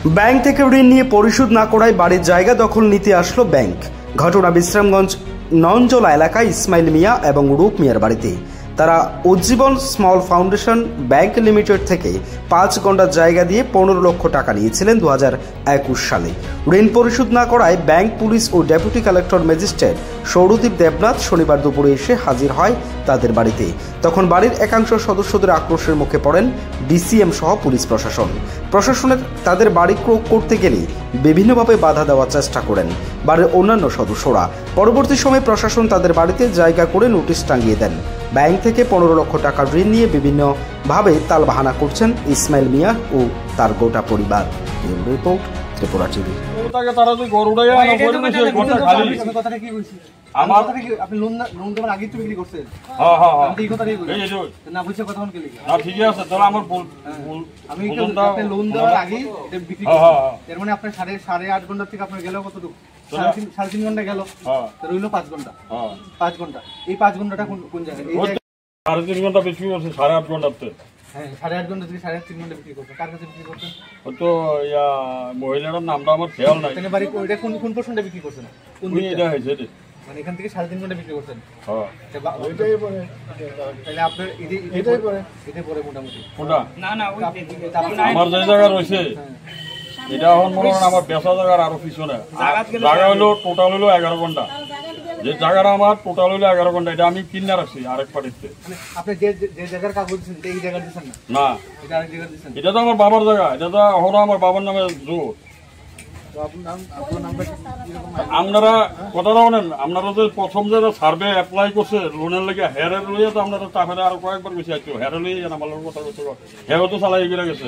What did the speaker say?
Bank থেকে ঋণ নিয়ে পরিশোধ না করায় বাড়ির জায়গা দখল নিতে আসলো ব্যাংক। ঘটনা বিশ্রামগঞ্জ নঞ্জলা এলাকায় ইসমাইল মিয়া এবং রূপ মিয়ার বাড়িতে। তারা Ujjivan small foundation bank limited থেকে 5 ঘন্টা জায়গা দিয়ে 15 লক্ষ টাকা নিয়েছিলেন 2021 সালে। ঋণ পরিশোধ না করায় ব্যাংক, পুলিশ ও deputy collector magistrate Sourodip Debnath শনিবার দুপুরে এসে হাজির হয় তাদের বাড়িতে। তখন বাড়ির একাংশ সদস্যদের আক্রোশের মুখে পড়েন ডিসিএম সহ পুলিশ প্রশাসন। প্রশাসনের তাদের বাড়ি ক্রোক করতে গেলে বিভিন্নভাবে বাধা দেওয়ার চেষ্টা করেন বাড়ির অন্যান্য সদস্যরা। পরবর্তী সময়ে প্রশাসন তাদের বাড়িতে জায়গা করে নোটিশ টাঙিয়ে দেন। ব্যাংক থেকে 15 লক্ষ টাকা ঋণ নিয়ে বিভিন্নভাবে তালবাহানা করছেন ইসমাইল মিয়া ও তার গোটা পরিবার। Report Tripura TV. সাড়ে 3 ঘন্টা গেল, রইল 5 ঘন্টা। 5 ঘন্টা, এই 5 ঘন্টাটা কোন জায়গায়? সাড়ে 3 ঘন্টা বেশি করছে, 8.5 ঘন্টাতে। হ্যাঁ, 8.5 ঘন্টা থেকে 3.5 ঘন্টা বিক্রি করছেন। কার কাছে বিক্রি করছেন? তো মহিলাটার নামটা আমার খেয়াল নাই। বাড়ি ওইটা কোন পোর্শনটা বিক্রি করছেন? কোন এটা হয়েছে মানে এখান থেকে 3.5 ঘন্টা বিক্রি করছেন। হ্যাঁ, ওইটাই পরে। তাহলে আপনার এটাই পরে মোটামুটি কোনটা? না না, আমার যে জায়গা রয়েছে এটা এখন মনে করেন আমার বেচা জায়গার আরো পিছনে। জায়গা হলো টোটাল হলো 11 ঘন্টা। যে জায়গাটা আমার টোটাল হলো 11 ঘন্টা, এটা আমি কিনে রাখছি আরেক পার্টিতে। আপনি যে জায়গার কাগজ দিচ্ছেন এই জায়গা দিচ্ছেন না? না, এটা আরেক জায়গা দিচ্ছেন। এটা তো আমার বাবার জায়গা, এটা তো হলো আমার বাবার নামে জোর। আপনারা কথাটা বলেন, আপনারা যে প্রথম যে সার্ভে অ্যাপ্লাই করছে লোনের লেগে হেয়ারে লইয়া তো আপনারা তারপরে আরো কয়েকবার গেছে হেয়ারে লইয়া আমার কথা হ্যাঁ তো চালাই গেছে।